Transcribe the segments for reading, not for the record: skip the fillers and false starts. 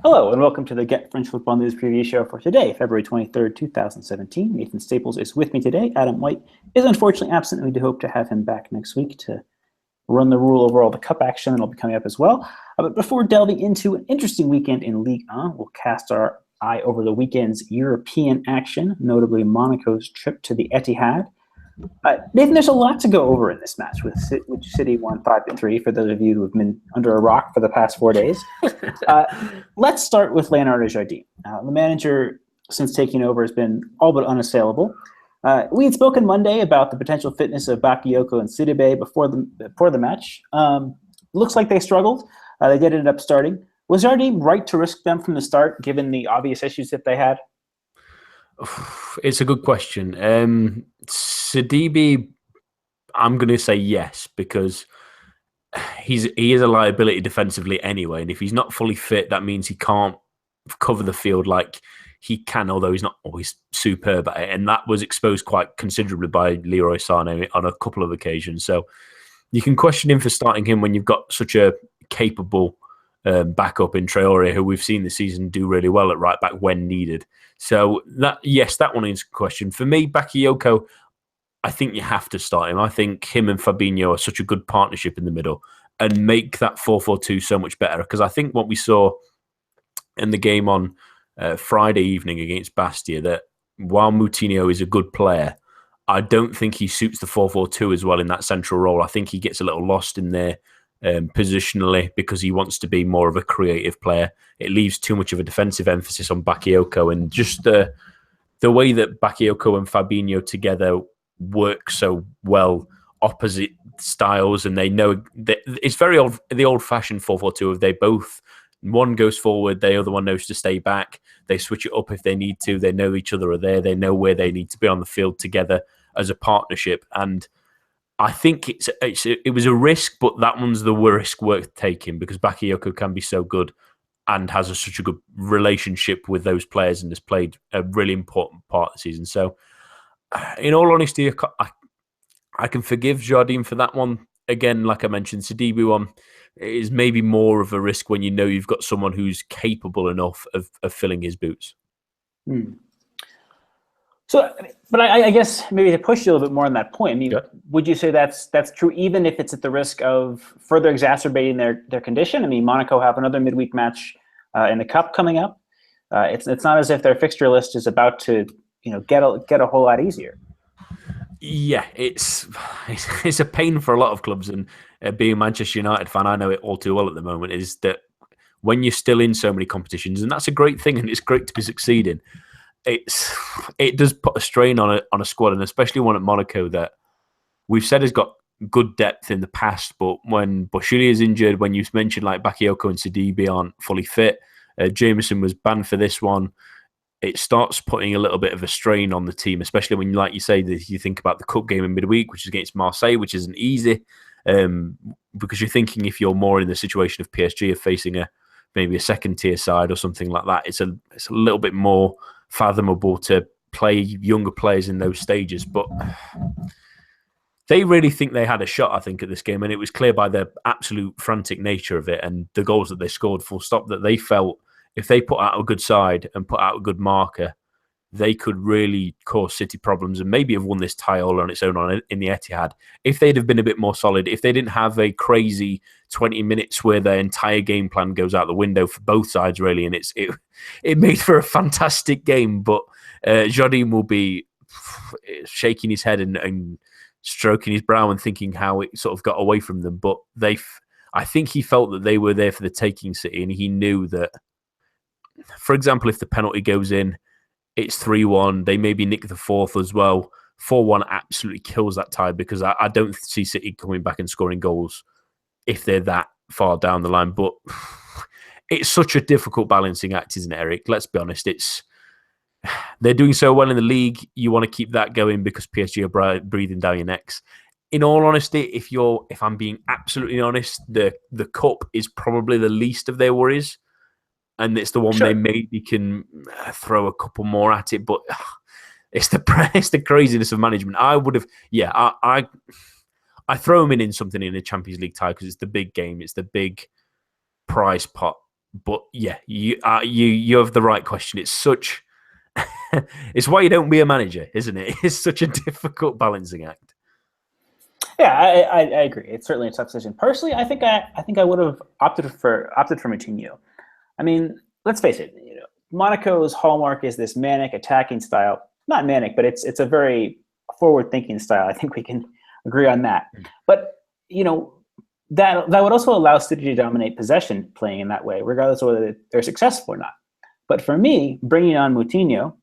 Hello, and welcome to the Get French Football News Preview Show for today, February 23rd, 2017. Nathan Staples is with me today. Adam White is unfortunately absent. We do hope to have him back next week to run the rule over all the cup action that'll be coming up as well. But before delving into an interesting weekend in Ligue 1, we'll cast our eye over the weekend's European action, notably Monaco's trip to the Etihad. Nathan, there's a lot to go over in this match, which City won 5-3, for those of you who have been under a rock for the past 4 days. Let's start with Leonardo Jardim. The manager, since taking over, has been all but unassailable. We had spoken Monday about the potential fitness of Bakayoko and Sidibe before the match. Looks like they struggled. They did end up starting. Was Jardim right to risk them from the start, given the obvious issues that they had? It's a good question. Sidibe, I'm going to say yes, because he is a liability defensively anyway, and if he's not fully fit, that means he can't cover the field like he can, although he's not always superb at it, and that was exposed quite considerably by Leroy Sané on a couple of occasions. So you can question him for starting him when you've got such a capable backup in Traore, who we've seen this season do really well at right back when needed. So that one is a question. For me, Bakayoko, I think you have to start him. I think him and Fabinho are such a good partnership in the middle and make that 4-4-2 so much better. Because I think what we saw in the game on Friday evening against Bastia, that while Moutinho is a good player, I don't think he suits the 4-4-2 as well in that central role. I think he gets a little lost in there positionally because he wants to be more of a creative player. It leaves too much of a defensive emphasis on Bakayoko, and just the way that Bakayoko and Fabinho together work so well, opposite styles, and they know that it's very the old-fashioned 4-4-2 of they both, one goes forward, the other one knows to stay back. They switch it up if they need to. They know each other are there. They know where they need to be on the field together as a partnership. And I think it was a risk, but that one's the risk worth taking because Bakayoko can be so good and has such a good relationship with those players and has played a really important part of the season. So, in all honesty, I can forgive Jardim for that one. Again, like I mentioned, Sidibe one is maybe more of a risk when you know you've got someone who's capable enough of filling his boots. So, but I guess maybe to push you a little bit more on that point, I mean, would you say that's true even if it's at the risk of further exacerbating their condition? I mean, Monaco have another midweek match in the Cup coming up. It's not as if their fixture list is about to get a whole lot easier. Yeah, it's a pain for a lot of clubs, and being a Manchester United fan, I know it all too well at the moment, is that when you're still in so many competitions, and that's a great thing, and it's great to be succeeding, it does put a strain on a squad, and especially one at Monaco that we've said has got good depth in the past, but when Boschili is injured, when you mentioned like Bakayoko and Sidibe aren't fully fit, Jameson was banned for this one, it starts putting a little bit of a strain on the team, especially when, like you say, that you think about the cup game in midweek, which is against Marseille, which isn't easy, because you're thinking if you're more in the situation of PSG of facing maybe a second-tier side or something like that, it's a little bit more fathomable to play younger players in those stages. But they really think they had a shot, I think, at this game, and it was clear by the absolute frantic nature of it and the goals that they scored full stop that they felt if they put out a good side and put out a good marker, they could really cause City problems and maybe have won this tie all on its own in the Etihad. If they'd have been a bit more solid, if they didn't have a crazy 20 minutes where their entire game plan goes out the window for both sides, really, and it made for a fantastic game, but Jardim will be shaking his head and stroking his brow and thinking how it sort of got away from them. But I think he felt that they were there for the taking, City, and he knew that, for example, if the penalty goes in, it's 3-1. They maybe nick the fourth as well. 4-1 absolutely kills that tie because I don't see City coming back and scoring goals if they're that far down the line. But it's such a difficult balancing act, isn't it, Eric? Let's be honest. They're doing so well in the league. You want to keep that going because PSG are breathing down your necks. In all honesty, if I'm being absolutely honest, the cup is probably the least of their worries. And it's the one they maybe can throw a couple more at it, but it's the craziness of management. I would have, I throw them in something in the Champions League tie because it's the big game, it's the big prize pot. But yeah, you have the right question. It's such. It's why you don't be a manager, isn't it? It's such a difficult balancing act. Yeah, I agree. It's certainly a tough decision. Personally, I would have opted for Moutinho. I mean, let's face it. Monaco's hallmark is this manic attacking style. Not manic, but it's a very forward-thinking style. I think we can agree on that. But that would also allow City to dominate possession playing in that way, regardless of whether they're successful or not. But for me, bringing on Moutinho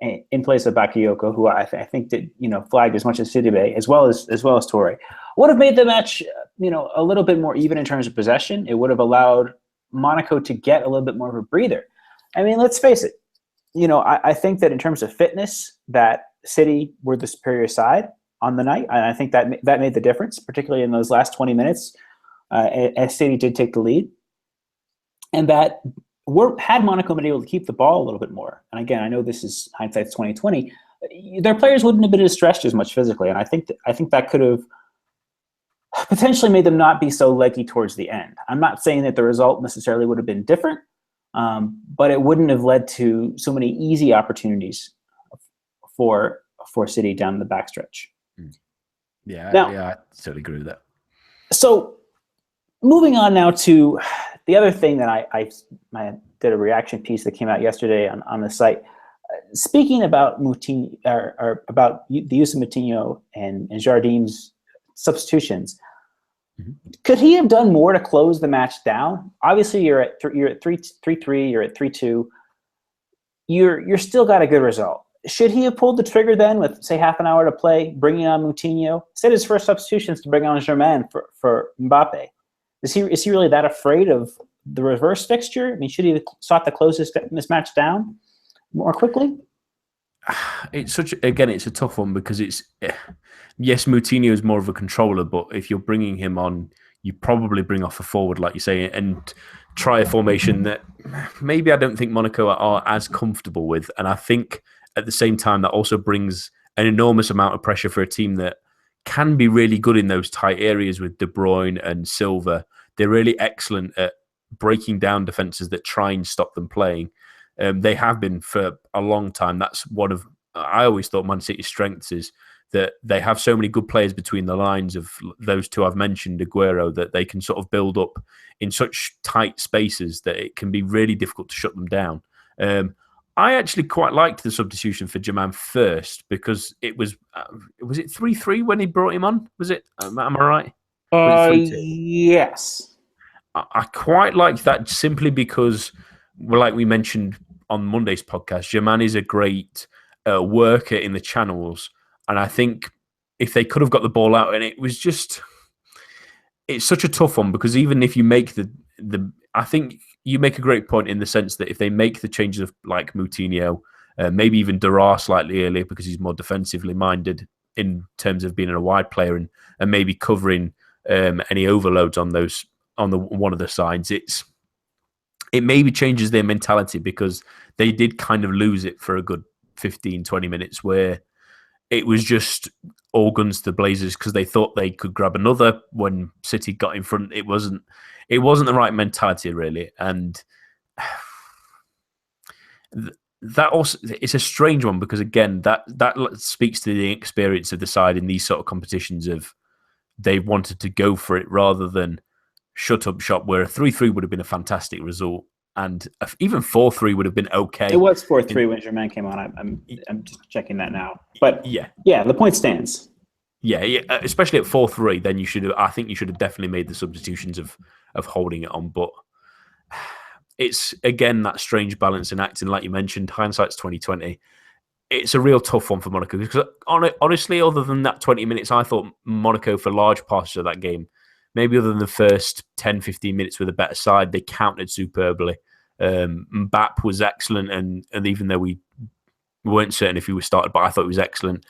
in place of Bakayoko, who I think did flagged as much as Sidibe, as well as Torre, would have made the match a little bit more even in terms of possession. It would have allowed Monaco to get a little bit more of a breather. I mean, let's face it. I think that in terms of fitness, that City were the superior side on the night. And I think that made the difference, particularly in those last 20 minutes, as City did take the lead. And that had Monaco been able to keep the ball a little bit more, and again, I know this is hindsight's 2020, their players wouldn't have been stretched as much physically, and I think that could have potentially made them not be so leggy towards the end. I'm not saying that the result necessarily would have been different, but it wouldn't have led to so many easy opportunities for City down the backstretch. Yeah, now, I totally agree with that. So, moving on now to the other thing that I did a reaction piece that came out yesterday on the site. Speaking about Moutinho, or about the use of Moutinho and Jardim's substitutions, could he have done more to close the match down? Obviously, you're at 3-3, you're at 3-2. You're still got a good result. Should he have pulled the trigger then with, say, half an hour to play, bringing on Moutinho? Instead, his first substitutions to bring on Germain for Mbappe. Is he really that afraid of the reverse fixture? I mean, should he have sought to close this match down more quickly? It's a tough one because yes, Moutinho is more of a controller, but if you're bringing him on, you probably bring off a forward, like you say, and try a formation that maybe I don't think Monaco are as comfortable with. And I think at the same time, that also brings an enormous amount of pressure for a team that can be really good in those tight areas with De Bruyne and Silva. They're really excellent at breaking down defenses that try and stop them playing. They have been for a long time. That's one of, I always thought Man City's strengths is that they have so many good players between the lines of those two I've mentioned, Aguero, that they can sort of build up in such tight spaces that it can be really difficult to shut them down. I actually quite liked the substitution for Germain first because it was it 3-3 when he brought him on? Was it? Am I right? Yes. I quite liked that simply because, like we mentioned on Monday's podcast, Germain is a great worker in the channels. And I think if they could have got the ball out, and it's such a tough one because even if you make I think you make a great point in the sense that if they make the changes of like Moutinho, maybe even Dara slightly earlier because he's more defensively minded in terms of being a wide player and maybe covering any overloads on one of the sides, it maybe changes their mentality because they did kind of lose it for a good 15, 20 minutes where it was just all guns to blazers because they thought they could grab another when City got in front. It wasn't the right mentality really, and that also it's a strange one because again that speaks to the experience of the side in these sort of competitions of they wanted to go for it rather than shut up shop. Where a 3-3 would have been a fantastic result, and even 4-3 would have been okay. It was 4-3 when Germain came on. I'm just checking that now, but yeah, the point stands. Yeah, especially at 4-3, then I think you should have definitely made the substitutions of holding it on. But it's again that strange balance in acting, like you mentioned. Hindsight's 2020. It's a real tough one for Monaco because honestly, other than that 20 minutes, I thought Monaco for large parts of that game, maybe other than the first 10, 15 minutes with a better side, they countered superbly. Mbappe was excellent, and even though we weren't certain if he was started, but I thought he was excellent.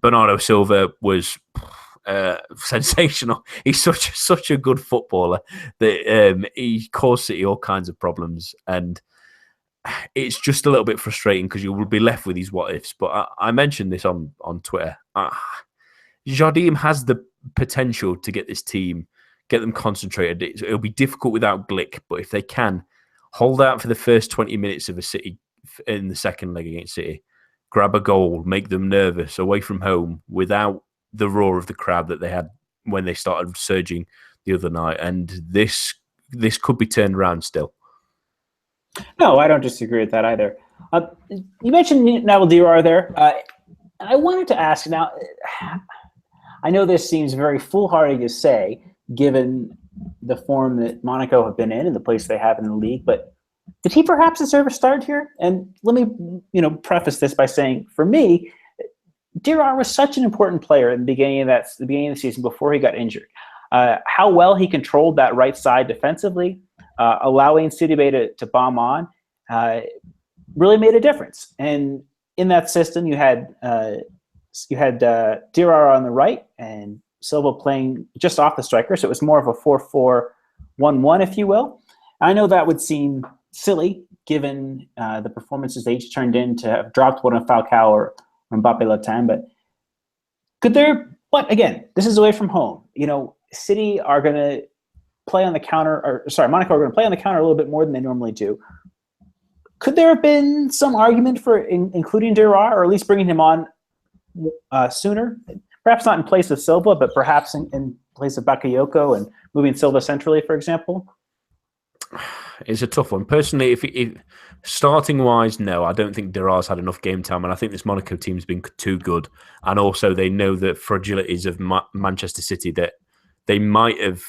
Bernardo Silva was sensational. He's such a good footballer that he caused City all kinds of problems, and it's just a little bit frustrating because you will be left with these what ifs. But I mentioned this on Twitter. Jardim has the potential to get this team get them concentrated. It'll be difficult without Glick, but if they can hold out for the first 20 minutes of a City in the second leg against City, grab a goal, make them nervous away from home without the roar of the crowd that they had when they started surging the other night, and this could be turned around still. No, I don't disagree with that either. You mentioned Nabil Dirar there. I wanted to ask now, I know this seems very foolhardy to say, given the form that Monaco have been in and the place they have in the league, but did he perhaps deserve a start here? And let me, preface this by saying, for me, Dirar was such an important player in the beginning of the season before he got injured. How well he controlled that right side defensively, allowing Sidibe to bomb on, really made a difference. And in that system, you had Dirar on the right and Silva playing just off the striker, so it was more of a 4-4-1-1, if you will. I know that would seem silly given the performances they each turned in to have dropped one of Falcao or Mbappe Latin, but but again, this is away from home. City are going to play on the counter, Monaco are going to play on the counter a little bit more than they normally do. Could there have been some argument for including Dirar, or at least bringing him on sooner? Perhaps not in place of Silva, but perhaps in place of Bakayoko and moving Silva centrally, for example? It's a tough one. Personally, if starting wise, no, I don't think Dirar's had enough game time, and I think this Monaco team's been too good. And also, they know the fragilities of Manchester City, that they might have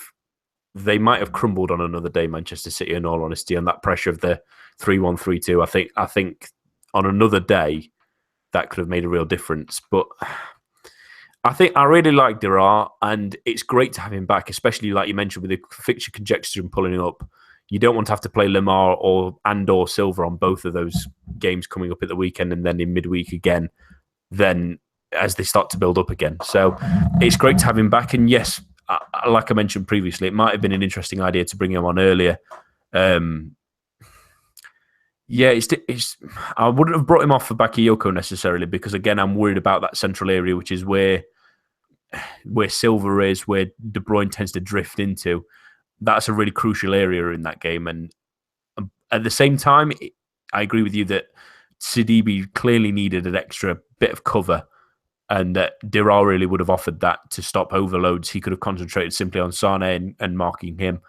crumbled on another day, Manchester City, in all honesty, on that pressure of the 3-1, 3-2. I think on another day that could have made a real difference. But I think I really like Dirar, and it's great to have him back, especially like you mentioned with the fixture congestion pulling up. You don't want to have to play Lamar or Silva on both of those games coming up at the weekend and then in midweek again, then as they start to build up again. So it's great to have him back. And yes, like I mentioned previously, it might have been an interesting idea to bring him on earlier. I wouldn't have brought him off for Bakayoko necessarily, because again, I'm worried about that central area, which is where Silva is, where De Bruyne tends to drift into. That's a really crucial area in that game. And at the same time, I agree with you that Sidibe clearly needed an extra bit of cover, and that Dirar really would have offered that to stop overloads. He could have concentrated simply on Sane and marking him.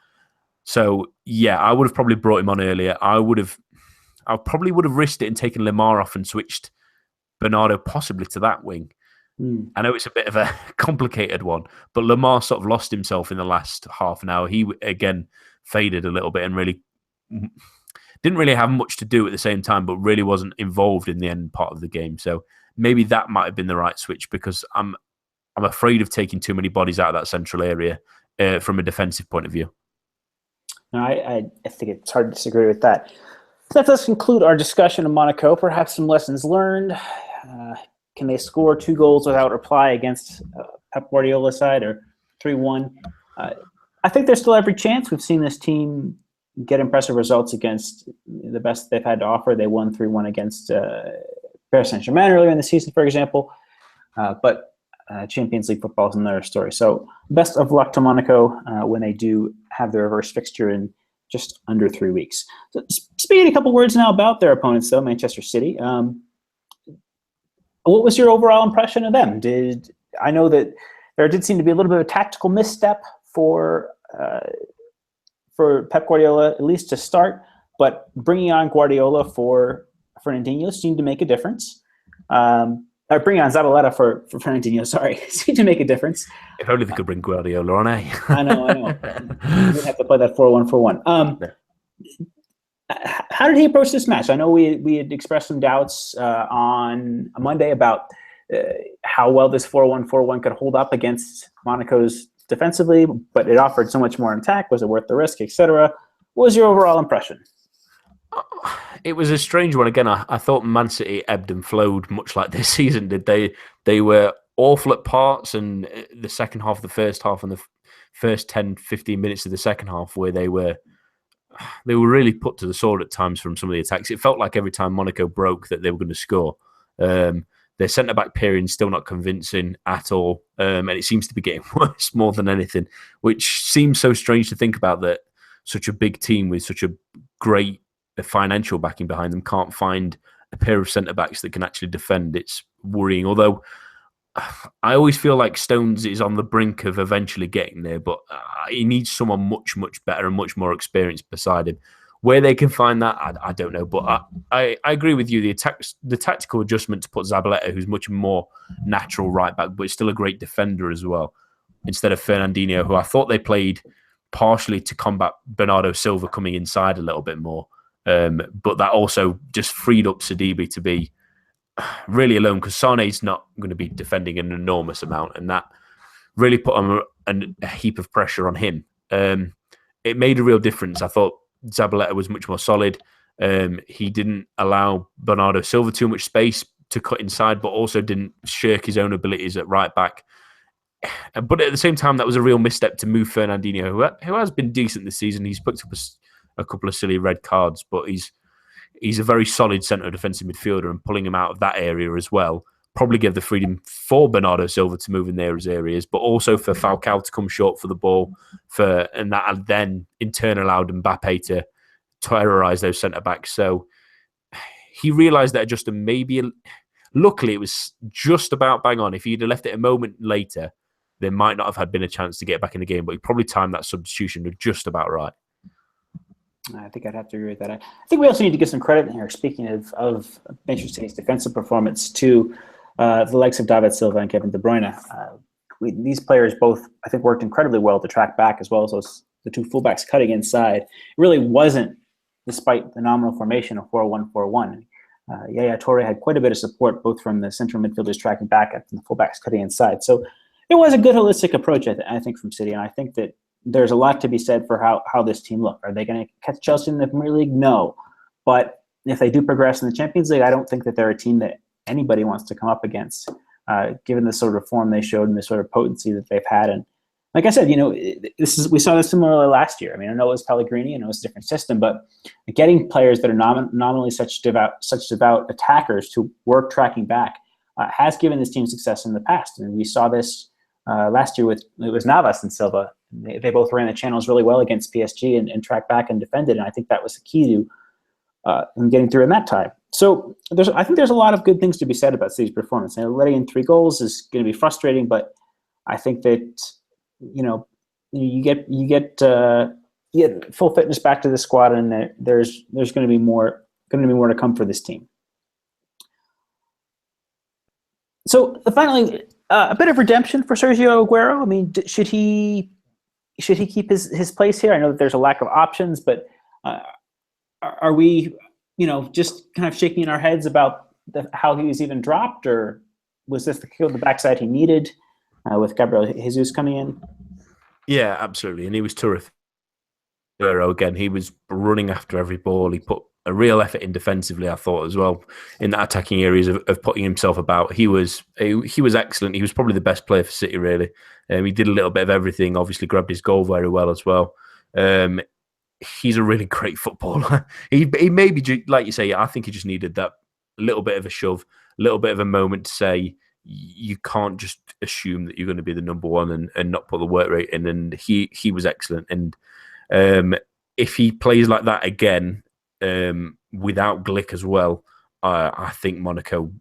So, yeah, I would have probably brought him on earlier. I probably would have risked it and taken Lamar off and switched Bernardo possibly to that wing. I know it's a bit of a complicated one, but Lamar sort of lost himself in the last half an hour. He, again, faded a little bit and really didn't really have much to do at the same time, but really wasn't involved in the end part of the game. So maybe that might have been the right switch, because I'm afraid of taking too many bodies out of that central area from a defensive point of view. No, I think it's hard to disagree with that. So that does conclude our discussion of Monaco. Perhaps some lessons learned. Can they score 2 goals without reply against Pep Guardiola's side, or 3-1? I think there's still every chance. We've seen this team get impressive results against the best they've had to offer. They won 3-1 against Paris Saint-Germain earlier in the season, for example. But Champions League football is another story. So best of luck to Monaco when they do have the reverse fixture in just under 3 weeks. So speaking a couple words now about their opponents, though, Manchester City. What was your overall impression of them? I know that there did seem to be a little bit of a tactical misstep for Pep Guardiola, at least to start, but bringing on Guardiola for Fernandinho seemed to make a difference. Or bringing on Zabaleta for Fernandinho, seemed to make a difference. If only they could bring Guardiola on, eh? I know. We'd have to play that 4-1-4-1. How did he approach this match? I know we had expressed some doubts on a Monday about how well this 4-1-4-1 could hold up against Monaco's defensively, but it offered so much more in attack. Was it worth the risk, etc.? What was your overall impression? It was a strange one. Again, I thought Man City ebbed and flowed much like this season did. They were awful at parts, and the second half, the first half, and the first 10, 15 minutes of the second half, where they were really put to the sword at times from some of the attacks. It felt like every time Monaco broke that they were going to score. Their centre-back pairing still not convincing at all. And it seems to be getting worse more than anything, which seems so strange to think about, that such a big team with such a great financial backing behind them can't find a pair of centre-backs that can actually defend. It's worrying. Although I always feel like Stones is on the brink of eventually getting there, but he needs someone much, much better and much more experienced beside him. Where they can find that, I don't know. But I agree with you. The tactical adjustment to put Zabaleta, who's much more natural right back, but still a great defender as well, instead of Fernandinho, who I thought they played partially to combat Bernardo Silva coming inside a little bit more. But that also just freed up Sidibe to be really alone, because Sane's not going to be defending an enormous amount, and that really put a heap of pressure on him. It made a real difference. I thought Zabaleta was much more solid. He didn't allow Bernardo Silva too much space to cut inside, but also didn't shirk his own abilities at right back. But at the same time, that was a real misstep to move Fernandinho, who has been decent this season. He's picked up a couple of silly red cards, but he's a very solid centre defensive midfielder, and pulling him out of that area as well probably gave the freedom for Bernardo Silva to move in those areas, but also for Falcao to come short for the ball, and that then in turn allowed Mbappe to terrorise those centre-backs. So he realised that adjustment luckily it was just about bang on. If he'd have left it a moment later, there might not have been a chance to get back in the game, but he probably timed that substitution just about right. I think I'd have to agree with that. I think we also need to give some credit here, speaking of Manchester City's defensive performance, to the likes of David Silva and Kevin De Bruyne. These players both, I think, worked incredibly well to track back, as well as the two fullbacks cutting inside. It really wasn't, despite the nominal formation of 4-1-4-1. Yaya Toure had quite a bit of support, both from the central midfielders tracking back and the fullbacks cutting inside. So it was a good holistic approach, I think, from City, and I think that there's a lot to be said for how this team looked. Are they going to catch Chelsea in the Premier League? No. But if they do progress in the Champions League, I don't think that they're a team that anybody wants to come up against, given the sort of form they showed and the sort of potency that they've had. And like I said, we saw this similarly last year. I mean, I know it was Pellegrini, I know it's a different system, but getting players that are nominally such devout attackers to work tracking back has given this team success in the past. And we saw this last year it was Navas and Silva. They both ran the channels really well against PSG and tracked back and defended, and I think that was the key to getting through in that time. So I think there's a lot of good things to be said about City's performance. And letting in 3 goals is going to be frustrating, but I think that you get full fitness back to the squad, and there's going to be more to come for this team. So finally, a bit of redemption for Sergio Aguero. I mean, should he keep his place here? I know that there's a lack of options, but are we, just kind of shaking our heads about how he was even dropped, or was this the kill in the backside he needed with Gabriel Jesus coming in? Yeah, absolutely, and he was terrific. Again, he was running after every ball. He put a real effort in defensively, I thought, as well, in the attacking areas of putting himself about. He was excellent. He was probably the best player for City, really. He did a little bit of everything, obviously grabbed his goal very well as well. He's a really great footballer. he maybe, like you say, I think he just needed that little bit of a shove, a little bit of a moment to say, you can't just assume that you're going to be the number one and not put the work rate in. And he was excellent. And if he plays like that again, without Glick as well, I think Monaco,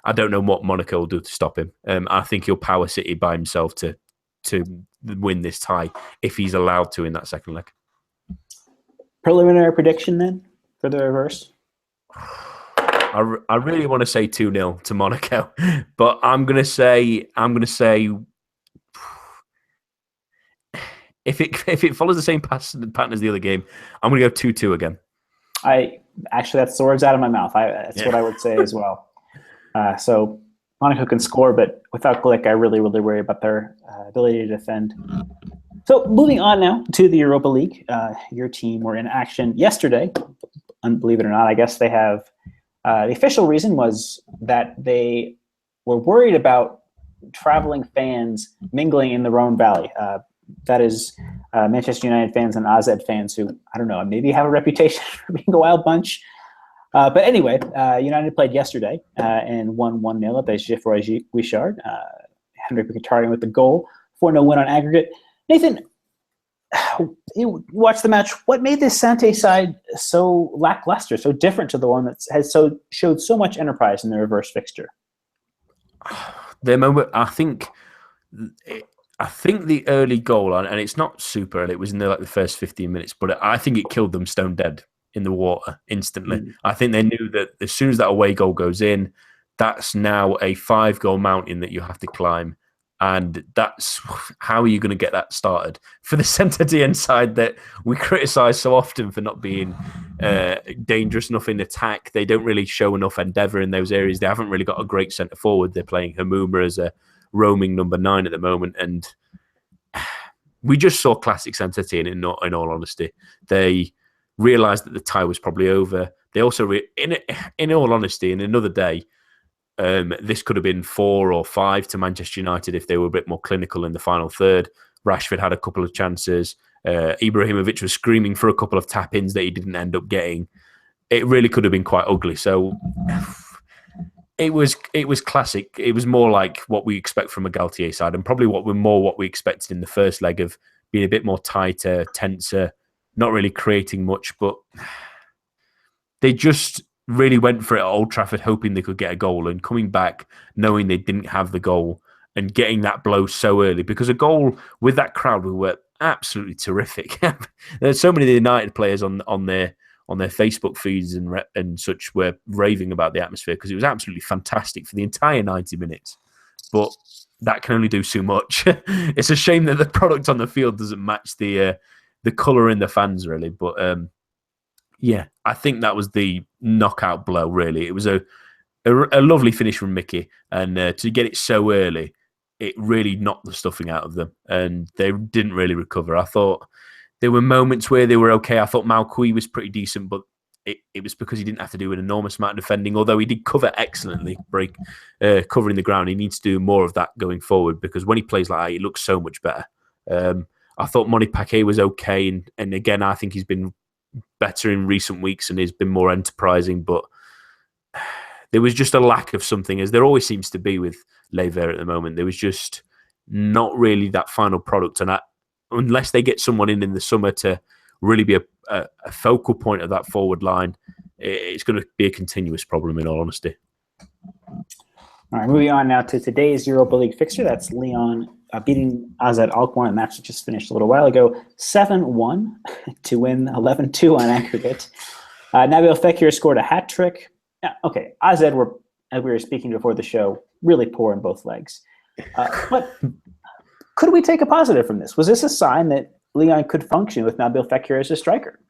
I don't know what Monaco will do to stop him. I think he'll power City by himself to win this tie if he's allowed to in that second leg. Preliminary prediction then for the reverse? I really want to say 2-0 to Monaco, but I'm gonna say if it follows the same pattern as the other game, I'm gonna go 2-2 again. That's the words out of my mouth. That's what I would say as well. So Monaco can score, but without Glick, I really, really worry about their ability to defend. So moving on now to the Europa League. Your team were in action yesterday. Believe it or not, I guess they have. The official reason was that they were worried about traveling fans mingling in the Rhone Valley. That is Manchester United fans and AZ fans who, I don't know, maybe have a reputation for being a wild bunch. But anyway, United played yesterday and won 1-0 at Geoffroy Guichard. Henry Mkhitaryan with the goal. 4-0 win on aggregate. Nathan, you watched the match. What made this Sante side so lackluster, so different to the one that has showed so much enterprise in the reverse fixture? The moment, I think the early goal, and it's not super early, it was in the first 15 minutes, but I think it killed them stone dead in the water instantly. I think they knew that as soon as that away goal goes in, that's now a 5-goal mountain that you have to climb. And that's how are you going to get that started for the Saint-Étienne side that we criticise so often for not being dangerous enough in attack. They don't really show enough endeavour in those areas. They haven't really got a great centre forward. They're playing Hamuma as a roaming number 9 at the moment, and we just saw classic Saint-Étienne. In all honesty, they realised that the tie was probably over. They also, in all honesty, in another day. This could have been 4 or 5 to Manchester United if they were a bit more clinical in the final third. Rashford had a couple of chances. Ibrahimovic was screaming for a couple of tap-ins that he didn't end up getting. It really could have been quite ugly. So it was classic. It was more like what we expect from a Galtier side, and probably what we expected in the first leg of being a bit more tighter, tenser, not really creating much, but they just really went for it at Old Trafford, hoping they could get a goal, and coming back knowing they didn't have the goal and getting that blow so early. Because a goal with that crowd were absolutely terrific. There's so many of the United players on their Facebook feeds and such were raving about the atmosphere because it was absolutely fantastic for the entire 90 minutes. But that can only do so much. It's a shame that the product on the field doesn't match the colour in the fans, really. But yeah, I think that was the knockout blow, really. It was a lovely finish from Mickey, and to get it so early, it really knocked the stuffing out of them, and they didn't really recover. I thought there were moments where they were okay. I thought Malqui was pretty decent, but it was because he didn't have to do an enormous amount of defending, although he did cover excellently, covering the ground. He needs to do more of that going forward, because when he plays like that, he looks so much better. I thought Moni Paquet was okay, and again, I think he's been better in recent weeks and has been more enterprising, but there was just a lack of something, as there always seems to be with Ligue at the moment. There was just not really that final product, and unless they get someone in the summer to really be a focal point of that forward line, it's going to be a continuous problem, in all honesty. All right, moving on now to today's Europa League fixture. That's Lyon beating AZ Alkmaar, a match that just finished a little while ago, 7-1 to win 11-2 on aggregate. Nabil Fekir scored a hat trick. Okay, AZ were, as we were speaking before the show, really poor in both legs. But could we take a positive from this? Was this a sign that Lyon could function with Nabil Fekir as a striker?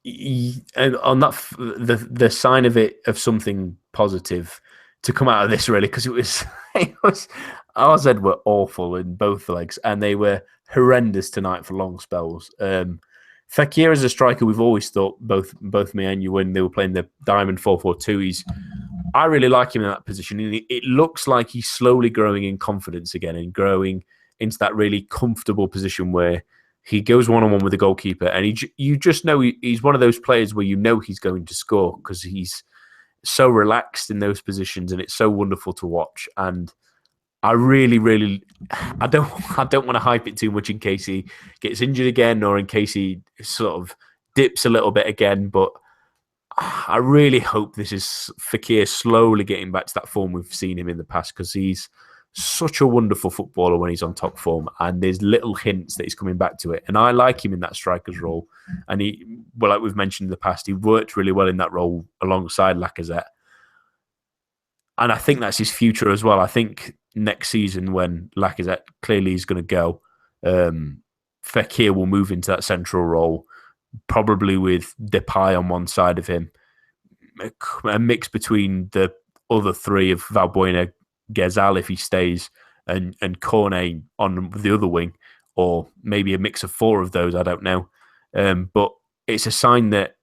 And on that, the sign of something positive to come out of this, really, because it was AZ were awful in both legs, and they were horrendous tonight for long spells. Fekir as a striker, we've always thought, both me and you, when they were playing the Diamond 4-4-2, I really like him in that position. It looks like he's slowly growing in confidence again and growing into that really comfortable position where he goes one-on-one with the goalkeeper, and you just know he's one of those players where you know he's going to score because he's so relaxed in those positions, and it's so wonderful to watch. And I really, really, I don't want to hype it too much in case he gets injured again or in case he sort of dips a little bit again. But I really hope this is Fekir slowly getting back to that form we've seen him in the past, because he's such a wonderful footballer when he's on top form, and there's little hints that he's coming back to it. And I like him in that striker's role. And like we've mentioned in the past, he worked really well in that role alongside Lacazette. And I think that's his future as well. I think next season, when Lacazette clearly is going to go, Fekir will move into that central role, probably with Depay on one side of him, a mix between the other three of Valbuena, Ghezal if he stays, and Cornet on the other wing, or maybe a mix of four of those. I don't know, but it's a sign that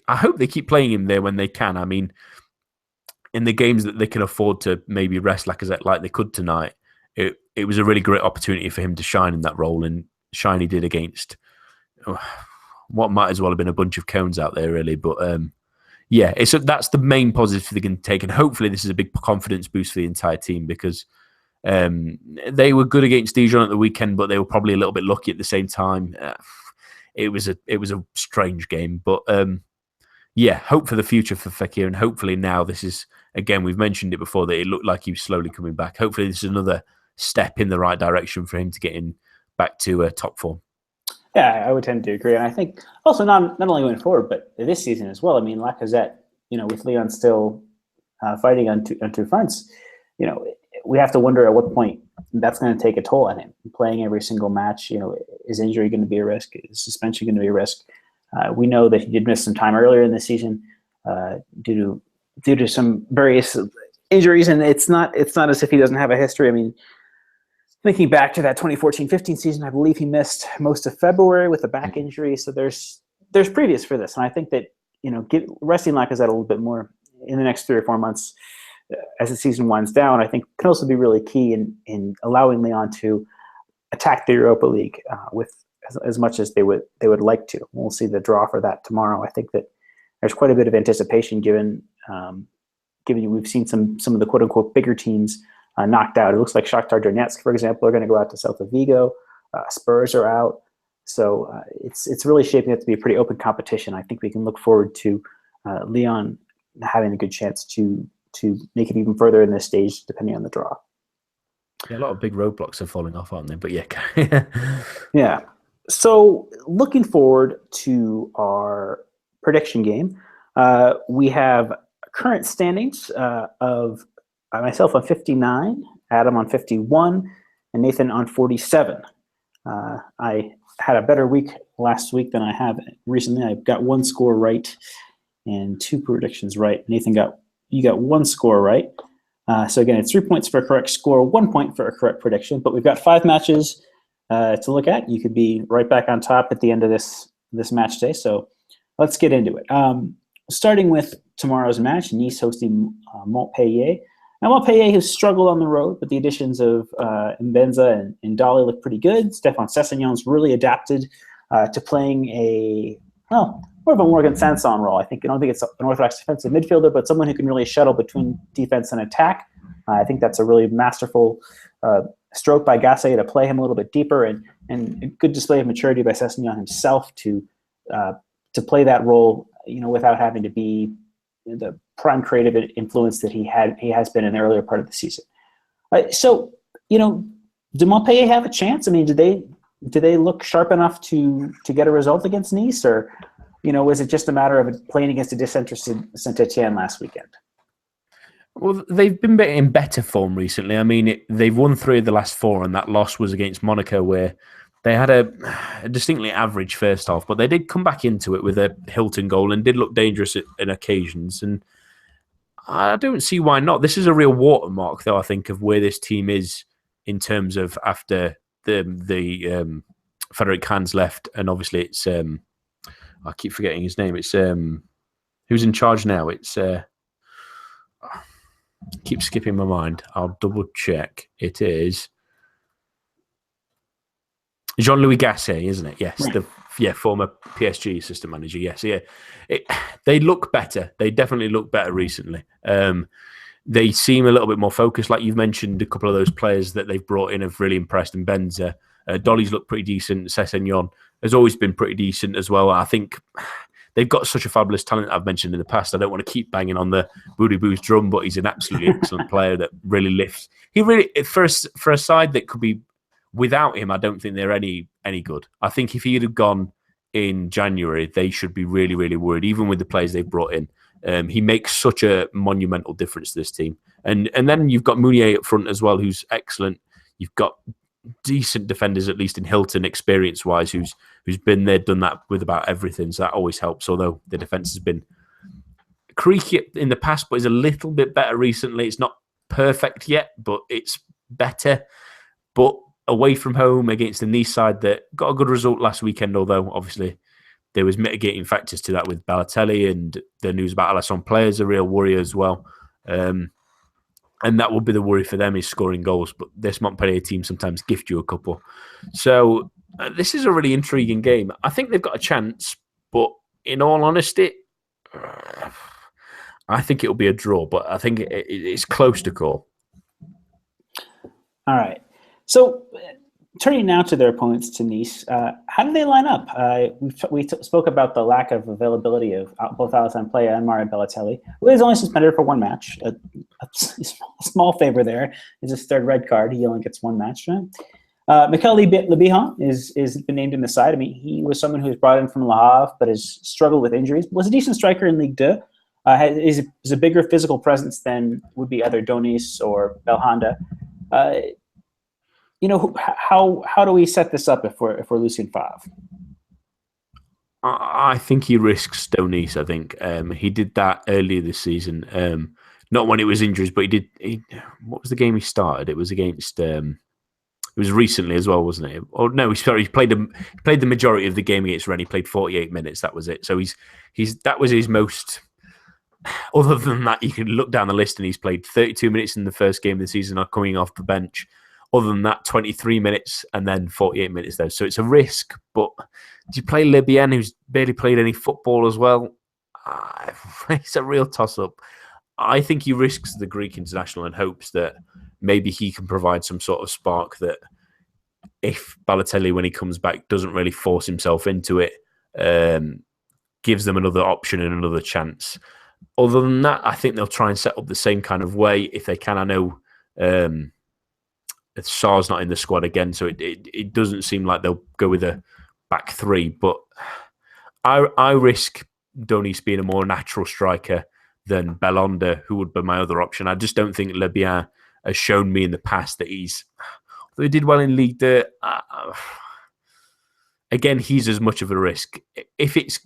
I hope they keep playing him there when they can. I mean, in the games that they can afford to maybe rest Lacazette like they could tonight, it was a really great opportunity for him to shine in that role, and shine he did against what might as well have been a bunch of cones out there, really. But yeah, that's the main positive they can take, and hopefully this is a big confidence boost for the entire team because they were good against Dijon at the weekend, but they were probably a little bit lucky at the same time. It was a strange game, but yeah, hope for the future for Fekir, and hopefully now this is, again, we've mentioned it before, that it looked like he was slowly coming back. Hopefully this is another step in the right direction for him to get back to top form. Yeah, I would tend to agree. And I think also not only going forward, but this season as well. I mean, Lacazette, with Lyon still fighting on two fronts, we have to wonder at what point that's going to take a toll on him. Playing every single match, is injury going to be a risk? Is suspension going to be a risk? We know that he did miss some time earlier in the season due to some various injuries, and it's not as if he doesn't have a history. I mean, thinking back to that 2014-15 season, I believe he missed most of February with a back injury. So there's previous for this, and I think that resting Lacazette a little bit more in the next 3 or 4 months as the season winds down, I think can also be really key in allowing Lyon to attack the Europa League with as much as they would like to. We'll see the draw for that tomorrow. I think that there's quite a bit of anticipation given we've seen some of the quote unquote bigger teams knocked out. It looks like Shakhtar Donetsk, for example, are going to go out to Celta Vigo. Spurs are out. So it's really shaping up to be a pretty open competition. I think we can look forward to Lyon having a good chance to make it even further in this stage, depending on the draw. Yeah, a lot of big roadblocks are falling off, aren't they? But yeah. Yeah. So looking forward to our prediction game, we have current standings of myself on 59, Adam on 51, and Nathan on 47. I had a better week last week than I have recently. I got 1 score right and 2 predictions right. Nathan, you got 1 score right. So again, it's 3 points for a correct score, 1 point for a correct prediction. But we've got 5 matches to look at. You could be right back on top at the end of this match day. So let's get into it. Starting with tomorrow's match, Nice hosting Montpellier. Now, Montpellier has struggled on the road, but the additions of Mbenza and Dolly look pretty good. Stéphane Sessagnon's really adapted to playing more of a Morgan Sanson role. I don't think it's an orthodox defensive midfielder, but someone who can really shuttle between defense and attack. I think that's a really masterful stroke by Gasset to play him a little bit deeper, and a good display of maturity by Sessegnon himself to play that role, without having to be the prime creative influence that he has been in the earlier part of the season. So, do Montpellier have a chance? I mean, do they look sharp enough to get a result against Nice, or was it just a matter of playing against a disinterested Saint-Etienne last weekend? Well, they've been in better form recently. I mean, they've won 3 of the last 4, and that loss was against Monaco, where they had a distinctly average first half, but they did come back into it with a Hilton goal and did look dangerous in occasions. And I don't see why not. This is a real watermark, though, I think, of where this team is in terms of after the Frederic Hans left, and obviously it's I keep forgetting his name. It's who's in charge now. It's keep skipping my mind. I'll double check. It is Jean-Louis Gasset, isn't it? Yes, right. Former PSG assistant manager. Yes, yeah. They look better. They definitely look better recently. They seem a little bit more focused. Like you've mentioned, a couple of those players that they've brought in have really impressed. And Benza, Dolly's looked pretty decent. Sessegnon has always been pretty decent as well. I think they've got such a fabulous talent I've mentioned in the past. I don't want to keep banging on the Booty Boo's drum, but he's an absolutely excellent player that really lifts. He really, for a side that could be without him, I don't think they're any good. I think if he had gone in January, they should be really, really worried, even with the players they've brought in. He makes such a monumental difference to this team. And then you've got Mounier up front as well, who's excellent. You've got decent defenders, at least in Hilton, experience-wise, who's been there, done that with about everything. So that always helps, although the defence has been creaky in the past, but is a little bit better recently. It's not perfect yet, but it's better. But away from home against the Nice side that got a good result last weekend, although obviously there was mitigating factors to that with Balotelli, and the news about Alisson Player is a real worry as well. And that will be the worry for them, is scoring goals. But this Montpellier team sometimes gift you a couple. So This is a really intriguing game. I think they've got a chance, but in all honesty, I think it'll be a draw, but I think it's close to call. All right. So turning now to their opponents, to Nice, how do they line up? We spoke about the lack of availability of both Alassane Plea and Mario Balotelli, who is only suspended for one match. A small favor there is his third red card. He only gets one match. Mikel Lebihan is been named in the side. I mean, he was someone who was brought in from Le Havre, but has struggled with injuries. Was a decent striker in Ligue 2. Is a bigger physical presence than would be either Donis or Belhanda. How do we set this up if we're losing 5? I think he risks Donis. I think he did that earlier this season. Not when it was injuries, but he did. What was the game he started? It was against. It was recently as well, wasn't it? Oh no, he played the majority of the game against Rennes. He played 48 minutes. That was it. So that was his most. Other than that, you can look down the list and he's played 32 minutes in the first game of the season, coming off the bench. Other than that, 23 minutes and then 48 minutes there. So it's a risk. But do you play Libyen, who's barely played any football as well? It's a real toss-up. I think he risks the Greek international and hopes that maybe he can provide some sort of spark that if Balotelli, when he comes back, doesn't really force himself into it, gives them another option and another chance. Other than that, I think they'll try and set up the same kind of way if they can. I know Sarr's not in the squad again, so it doesn't seem like they'll go with a back three. But I risk Donis being a more natural striker than Belhanda, who would be my other option. I just don't think Le Bien has shown me in the past that although he did well in Ligue 2, again, he's as much of a risk. If it's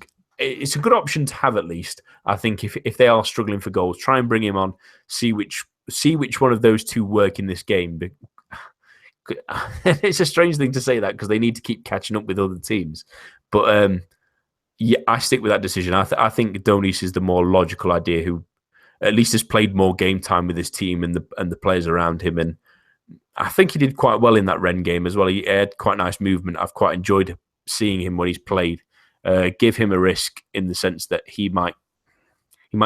a good option to have at least. I think if they are struggling for goals, try and bring him on, see which one of those two work in this game. It's a strange thing to say that because they need to keep catching up with other teams. But yeah, I stick with that decision. I think Donis is the more logical idea, who at least has played more game time with his team and the players around him. And I think he did quite well in that Rennes game as well. He had quite nice movement. I've quite enjoyed seeing him when he's played. Give him a risk in the sense that he might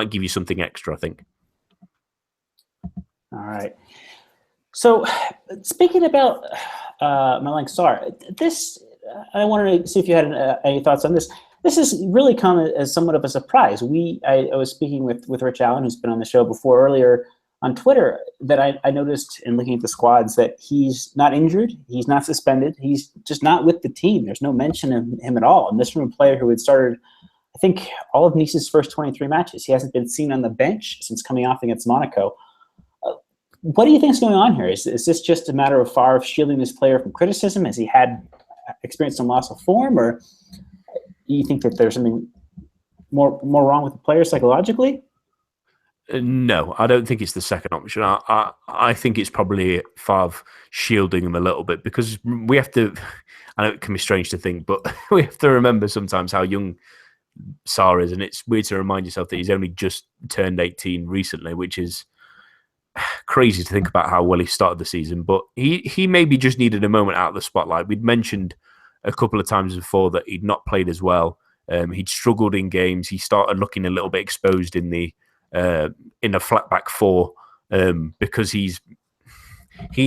give you something extra, I think. All right. So, speaking about Malang Sarr, I wanted to see if you had any thoughts on this. This has really come as somewhat of a surprise. I was speaking with Rich Allen, who's been on the show before, earlier on Twitter, that I noticed in looking at the squads that he's not injured, he's not suspended, he's just not with the team. There's no mention of him at all. And this from a player who had started, I think, all of Nice's first 23 matches. He hasn't been seen on the bench since coming off against Monaco. What do you think is going on here? Is this just a matter of Favre shielding this player from criticism? Has he had experienced some loss of form, or do you think that there's something more wrong with the player psychologically? No, I don't think it's the second option. I think it's probably Favre shielding him a little bit because we have to. I know it can be strange to think, but we have to remember sometimes how young Sarr is, and it's weird to remind yourself that he's only just turned 18 recently, which is crazy to think about how well he started the season. But he maybe just needed a moment out of the spotlight. We'd mentioned a couple of times before that he'd not played as well. He'd struggled in games. He started looking a little bit exposed in a flat back four because he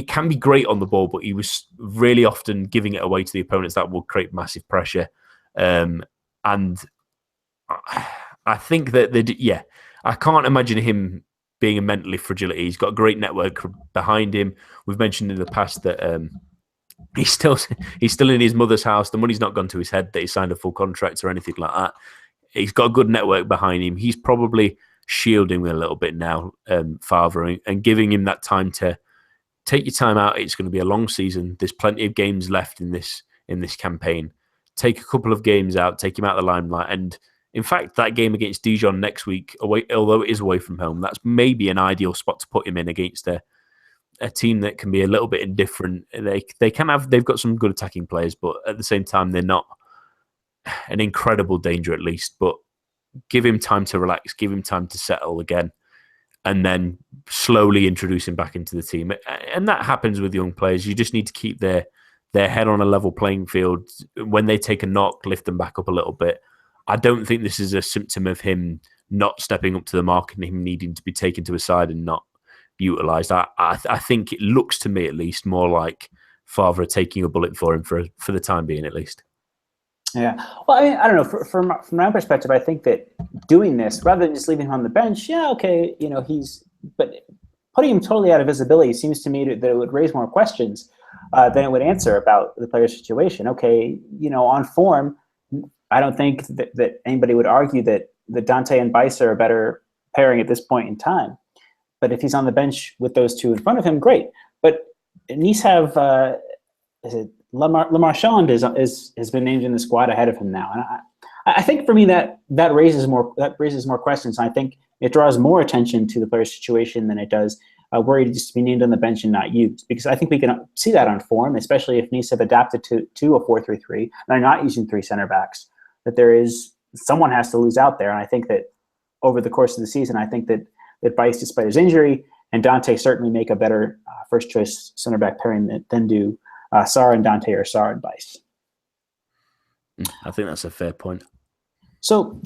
can be great on the ball, but he was really often giving it away to the opponents. That will create massive pressure. And I think that I can't imagine him being a mentally fragility. He's got a great network behind him. We've mentioned in the past that he's still in his mother's house. The money's not gone to his head that he signed a full contract or anything like that. He's got a good network behind him. He's probably shielding me a little bit now, Favre, and giving him that time to take your time out. It's going to be a long season. There's plenty of games left in this campaign. Take a couple of games out, take him out of the limelight. And in fact, that game against Dijon next week, although it is away from home, that's maybe an ideal spot to put him in against a team that can be a little bit indifferent. They've got some good attacking players, but at the same time, they're not an incredible danger at least. But give him time to relax, give him time to settle again, and then slowly introduce him back into the team. And that happens with young players. You just need to keep their their head on a level playing field. When they take a knock, lift them back up a little bit. I don't think this is a symptom of him not stepping up to the mark and him needing to be taken to a side and not utilised. I think it looks to me at least more like Favre taking a bullet for him for the time being at least. Yeah. Well, I mean, I don't know. From my perspective, I think that doing this, rather than just leaving him on the bench, yeah, okay, but putting him totally out of visibility seems to me that it would raise more questions than it would answer about the player's situation. Okay, on form, I don't think that anybody would argue that Dante and Bice are a better pairing at this point in time. But if he's on the bench with those two in front of him, great. But Nice have, is it Lamarchand has been named in the squad ahead of him now, and I think for me that raises more questions. I think it draws more attention to the player's situation than it does worried just to be named on the bench and not used. Because I think we can see that on form, especially if Nice have adapted to a 4-3-3 and they're not using three center backs. That someone has to lose out there, and I think that over the course of the season, I think that Bice, despite his injury, and Dante certainly make a better first choice center back pairing than do Sarr and Dante or Sarr and Bice. I think that's a fair point. So,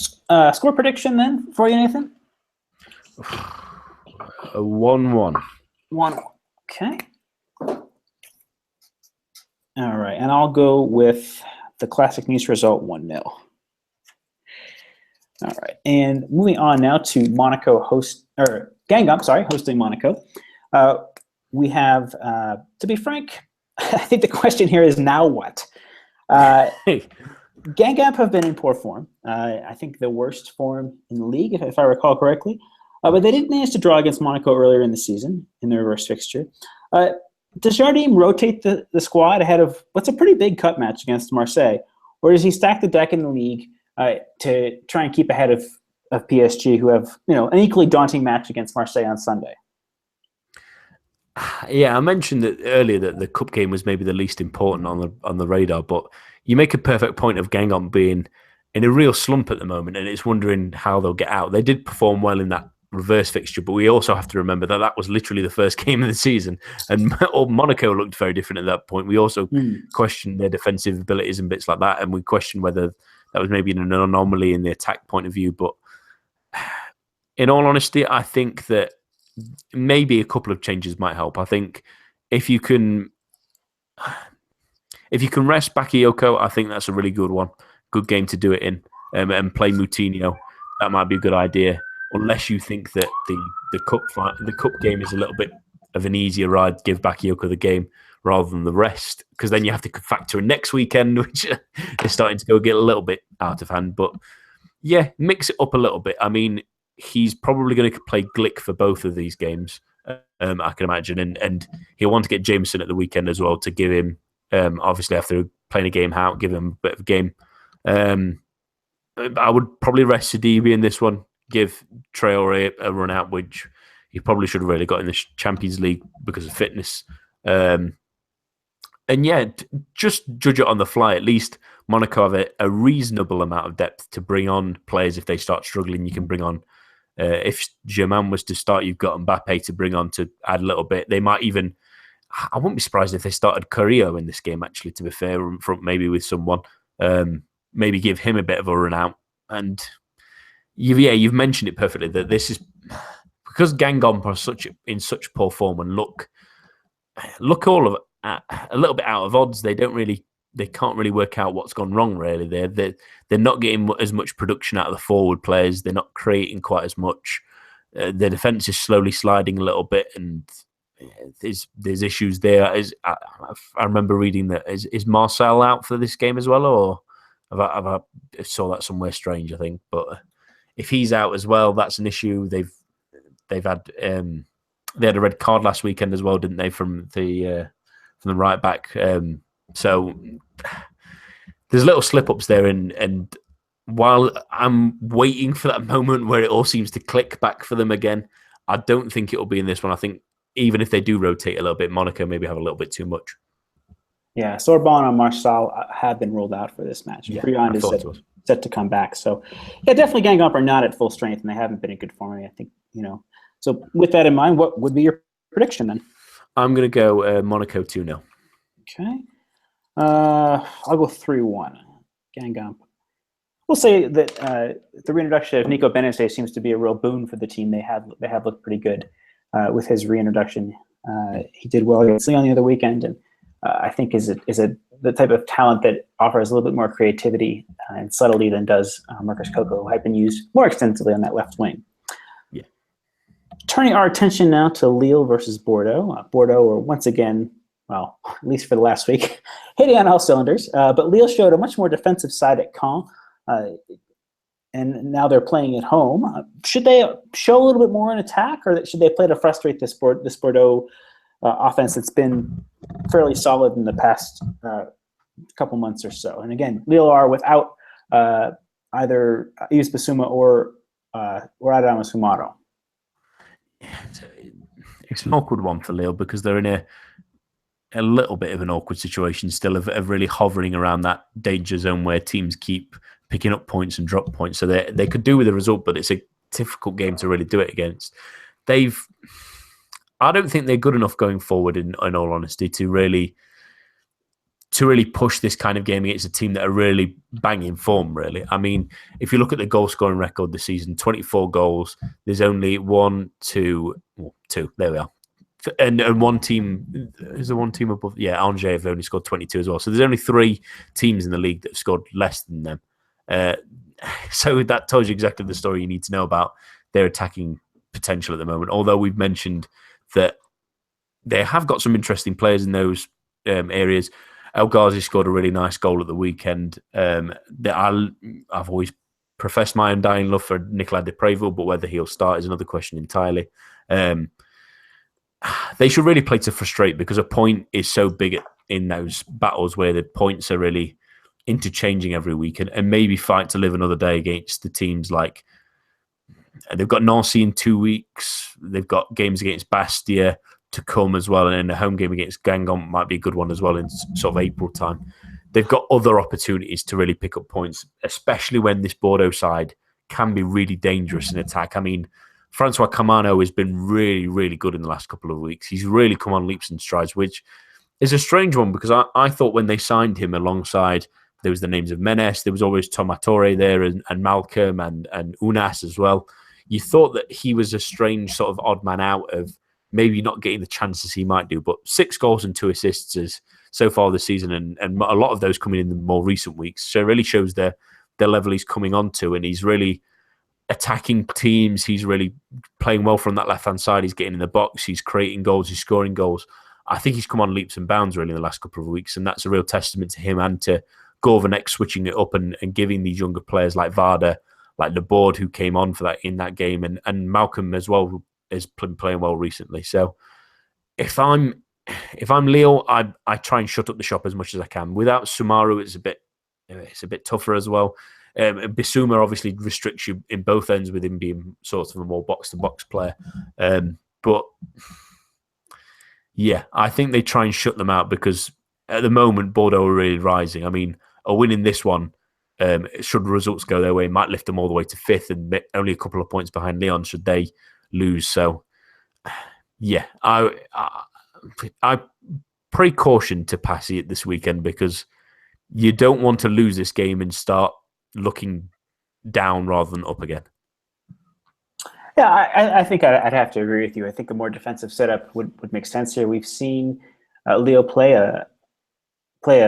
score prediction then for you, Nathan? A 1-1. 1-1. Okay. All right, and I'll go with the classic Nice result, 1-0. All right, and moving on now to Monaco Guingamp, hosting Monaco. We have, to be frank, I think the question here is now what? Guingamp have been in poor form. I think the worst form in the league, if I recall correctly. But they did manage to draw against Monaco earlier in the season in their reverse fixture. Does Jardim rotate the squad ahead of what's a pretty big cup match against Marseille? Or does he stack the deck in the league to try and keep ahead of PSG, who have an equally daunting match against Marseille on Sunday? Yeah, I mentioned that earlier that the cup game was maybe the least important on the radar, but you make a perfect point of Guingamp being in a real slump at the moment, and it's wondering how they'll get out. They did perform well in that reverse fixture, but we also have to remember that was literally the first game of the season, and Monaco looked very different at that point. We also questioned their defensive abilities and bits like that, and we questioned whether that was maybe an anomaly in the attack point of view. But in all honesty, I think that maybe a couple of changes might help. I think if you can rest Bakayoko, I think that's a really good one. Good game to do it in, and play Moutinho. That might be a good idea. Unless you think that the cup game is a little bit of an easier ride, give Bakayoko the game rather than the rest, because then you have to factor in next weekend, which is starting to get a little bit out of hand. But yeah, mix it up a little bit. I mean, he's probably going to play Glick for both of these games, I can imagine, and he'll want to get Jameson at the weekend as well to give him, obviously after playing a game out, give him a bit of a game. I would probably rest Sidibe in this one. Give Traore a run out, which he probably should have really got in the Champions League because of fitness. And yeah, just judge it on the fly. At least Monaco have a reasonable amount of depth to bring on players if they start struggling. You can bring on, if Germain was to start, you've got Mbappe to bring on to add a little bit. They might even, I wouldn't be surprised if they started Carrillo in this game, actually, to be fair, from maybe with someone. Maybe give him a bit of a run out. And you've mentioned it perfectly that this is because Guingamp are in such poor form and look all of a little bit out of odds. They can't really work out what's gone wrong. Really, they're not getting as much production out of the forward players. They're not creating quite as much. Their defense is slowly sliding a little bit, and there's issues there. I remember reading that is Marcel out for this game as well, or I saw that somewhere strange, I think, but. If he's out as well, that's an issue. They've had they had a red card last weekend as well, didn't they, from the right back? So there's little slip ups there, and while I'm waiting for that moment where it all seems to click back for them again, I don't think it will be in this one. I think even if they do rotate a little bit, Monaco maybe have a little bit too much. Yeah, Sorbonne and Marçal have been ruled out for this match. Yeah, Briand is set to come back. So, yeah, definitely Guingamp are not at full strength, and they haven't been in good form. I think, So, with that in mind, what would be your prediction then? I'm going to go Monaco 2-0. Okay. I'll go 3-1. Guingamp. We'll say that the reintroduction of Nico Benesse seems to be a real boon for the team. They have looked pretty good with his reintroduction. He did well against Leon the other weekend, and I think is the type of talent that offers a little bit more creativity and subtlety than does Marcus Coco, who had been used more extensively on that left wing. Yeah. Turning our attention now to Lille versus Bordeaux. Bordeaux are once again, well, at least for the last week, hitting on all cylinders. But Lille showed a much more defensive side at Caen. And now they're playing at home. Should they show a little bit more in attack, or should they play to frustrate this Bordeaux offense that's been fairly solid in the past couple months or so? And again, Lille are without either Yves Bissouma or Adamu Sumaro. It's an awkward one for Lille because they're in a little bit of an awkward situation still of really hovering around that danger zone where teams keep picking up points and drop points. So they could do with a result, but it's a difficult game to really do it against. I don't think they're good enough going forward, in all honesty, to really push this kind of game against a team that are really banging form, really. I mean, if you look at the goal scoring record this season, 24 goals, there's only two, there we are. And one team, is there one team above? Yeah, Angers have only scored 22 as well. So there's only 3 teams in the league that have scored less than them. So that tells you exactly the story you need to know about their attacking potential at the moment. Although we've mentioned that they have got some interesting players in those areas. El Ghazi scored a really nice goal at the weekend. I've always professed my undying love for Nicolas de Prévost, but whether he'll start is another question entirely. They should really play to frustrate because a point is so big in those battles where the points are really interchanging every week, and maybe fight to live another day against the teams like they've got Nancy in 2 weeks. They've got games against Bastia to come as well, and then a home game against Guingamp might be a good one as well in sort of April time. They've got other opportunities to really pick up points, especially when this Bordeaux side can be really dangerous in attack. I mean, Francois Camano has been really, really good in the last couple of weeks. He's really come on leaps and strides, which is a strange one because I thought when they signed him alongside, there was the names of Menes, there was always Tomatore there and Malcolm and Unas as well. You thought that he was a strange sort of odd man out of maybe not getting the chances he might do, but 6 goals and 2 assists is so far this season, and a lot of those coming in the more recent weeks. So it really shows the level he's coming onto, and he's really attacking teams. He's really playing well from that left-hand side. He's getting in the box. He's creating goals. He's scoring goals. I think he's come on leaps and bounds really in the last couple of weeks, and that's a real testament to him and to Gourvenek switching it up and giving these younger players like Varda, like Laborde, who came on for that in that game, and Malcolm as well, who has been playing well recently. So if I'm Lille, I try and shut up the shop as much as I can. Without Sumaru, it's a bit tougher as well. Bissouma obviously restricts you in both ends with him being sort of a more box-to-box player. But yeah, I think they try and shut them out because at the moment, Bordeaux are really rising. I mean, a win in this one, should results go their way, might lift them all the way to 5th and only a couple of points behind Lyon should they lose. So yeah, I pray caution to Passy at this weekend because you don't want to lose this game and start looking down rather than up again. Yeah, I think I'd have to agree with you. I think a more defensive setup would make sense here. We've seen Leo play a 3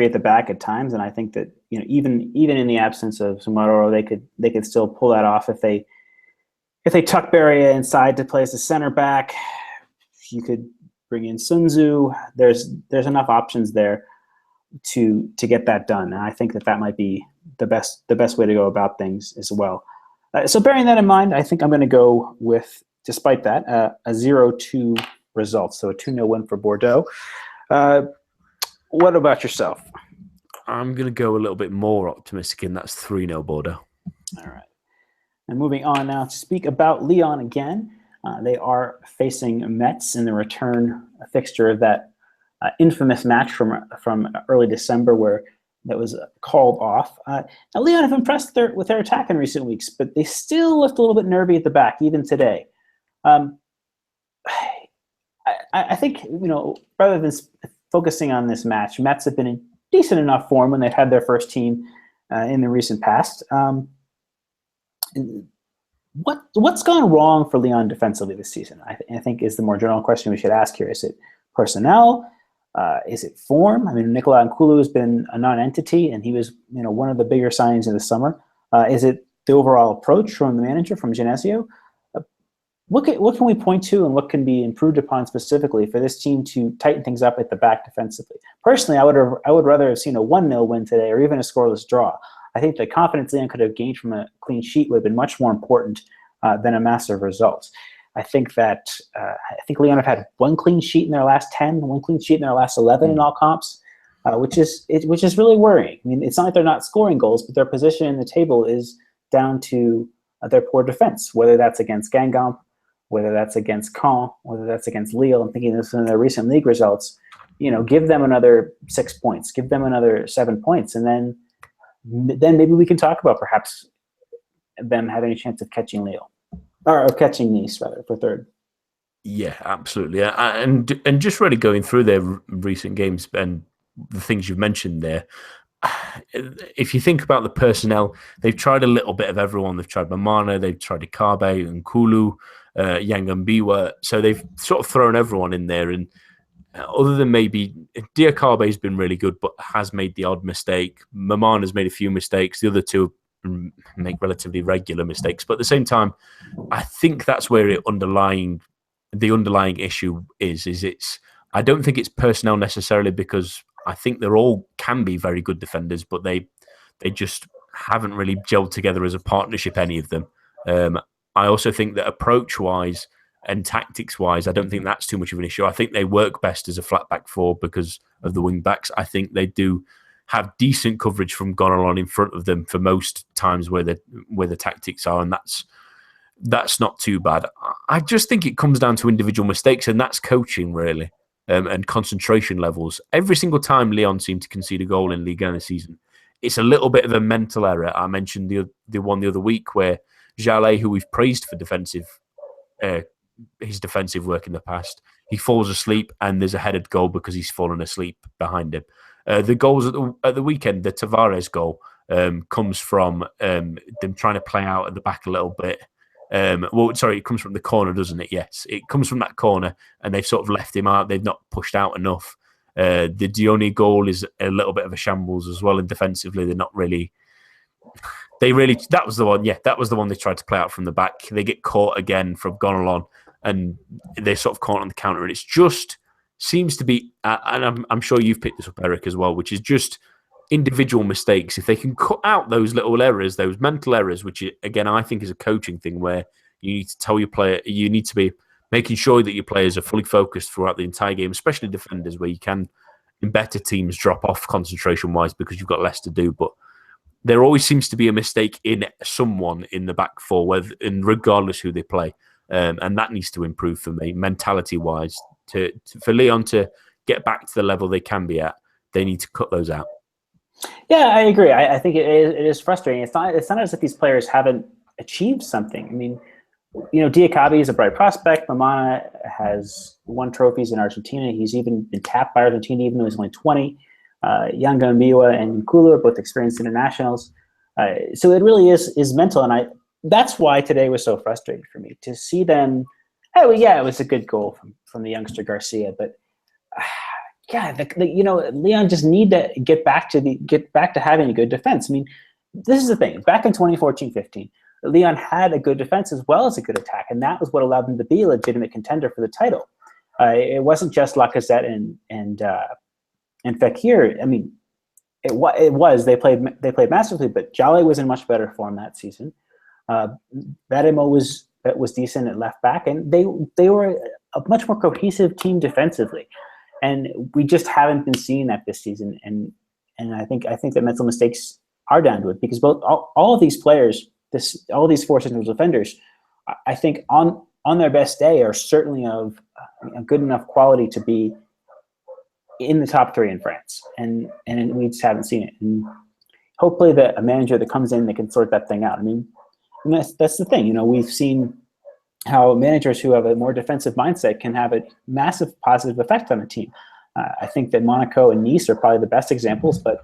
at the back at times, and I think that even in the absence of Sumaroro, they could still pull that off if they tuck Beria inside to play as a center back. You could bring in Sun Tzu. There's enough options there to get that done, and I think that might be the best way to go about things as well. So bearing that in mind, I think I'm going to go with, despite that, a 0-2 result. So a 2-0 win for Bordeaux. What about yourself? I'm going to go a little bit more optimistic, and that's 3-0 Bordeaux. All right. And moving on now to speak about Lyon again. They are facing Metz in the return fixture of that infamous match from early December where that was called off. Now, Lyon have impressed with their attack in recent weeks, but they still looked a little bit nervy at the back, even today. I think, rather than focusing on this match, Mets have been in decent enough form when they've had their first team in the recent past. What's gone wrong for Lyon defensively this season? I think is the more general question we should ask here. Is it personnel? Is it form? I mean, Nicolas Nkulu has been a non-entity, and he was one of the bigger signings in the summer. Is it the overall approach from the manager, from Genesio? What can we point to, and what can be improved upon specifically for this team to tighten things up at the back defensively? Personally, I would rather have seen a 1-0 win today, or even a scoreless draw. I think the confidence Lyon could have gained from a clean sheet would have been much more important than a massive result. I think Lyon have had one clean sheet in their last 10, one clean sheet in their last 11 in all comps, which is really worrying. I mean, it's not like they're not scoring goals, but their position in the table is down to their poor defense, whether that's against Guingamp, whether that's against Caen, whether that's against Lille. I'm thinking this in their recent league results. Give them another 6 points, give them another 7 points, and then maybe we can talk about perhaps them having a chance of catching Lille, or of catching Nice rather, for third. Yeah, absolutely, and just really going through their recent games and the things you've mentioned there. If you think about the personnel, they've tried a little bit of everyone. They've tried Mamana, they've tried Ikabe and Nkulu, Yangambiwa. So they've sort of thrown everyone in there. And other than maybe Diakabe has been really good, but has made the odd mistake. Mamana's made a few mistakes. The other two make relatively regular mistakes. But at the same time, I think that's where the underlying issue is. I don't think it's personnel necessarily, because I think they're all can be very good defenders, but they just haven't really gelled together as a partnership, any of them. I also think that approach-wise and tactics-wise, I don't think that's too much of an issue. I think they work best as a flat back four because of the wing-backs. I think they do have decent coverage from Gonalon in front of them for most times where the tactics are, and that's not too bad. I just think it comes down to individual mistakes, and that's coaching, really. And concentration levels. Every single time Lyon seem to concede a goal in Ligue 1 this season, it's a little bit of a mental error. I mentioned the one the other week where Jallet, who we've praised for his defensive work in the past, he falls asleep and there's a headed goal because he's fallen asleep behind him. The goals at the weekend, the Tavares goal, comes from them trying to play out at the back a little bit. It comes from the corner, doesn't it? Yes, it comes from that corner, and they've sort of left him out. They've not pushed out enough. The Dione goal is a little bit of a shambles as well, and defensively, they're not really. That was the one. Yeah, that was the one they tried to play out from the back. They get caught again from Gonalon, and they're sort of caught on the counter. And it's just seems to be, and I'm sure you've picked this up, Eric, as well, which is just individual mistakes. If they can cut out those little errors, those mental errors, which again I think is a coaching thing, where you need to tell your player, you need to be making sure that your players are fully focused throughout the entire game, especially defenders, where you can, in better teams, drop off concentration wise because you've got less to do. But there always seems to be a mistake in someone in the back four, regardless who they play, and that needs to improve for me, mentality wise. For Lyon to get back to the level they can be at, they need to cut those out. Yeah, I agree. I think it is frustrating. It's not as if these players haven't achieved something. I mean, Diakabe is a bright prospect. Mamana has won trophies in Argentina. He's even been capped by Argentina, even though he's only 20. Yangambiwa and Nkulu are both experienced internationals. So it really is mental, and that's why today was so frustrating for me to see them. It was a good goal from the youngster Garcia, but. Lyon just need to get back to having a good defense. I mean, this is the thing. Back in 2014-15, Lyon had a good defense as well as a good attack, and that was what allowed them to be a legitimate contender for the title. It wasn't just Lacazette and Fekir. I mean, it was they played masterfully, but Jallet was in much better form that season. Beremo was decent at left back, and they were a much more cohesive team defensively. And we just haven't been seeing that this season, and I think that mental mistakes are down to it, because all of these players, all these four central defenders, I think on their best day are certainly of a good enough quality to be in the top three in France, and we just haven't seen it. And hopefully, a manager that comes in that can sort that thing out. I mean, that's the thing. We've seen how managers who have a more defensive mindset can have a massive positive effect on a team. I think that Monaco and Nice are probably the best examples, but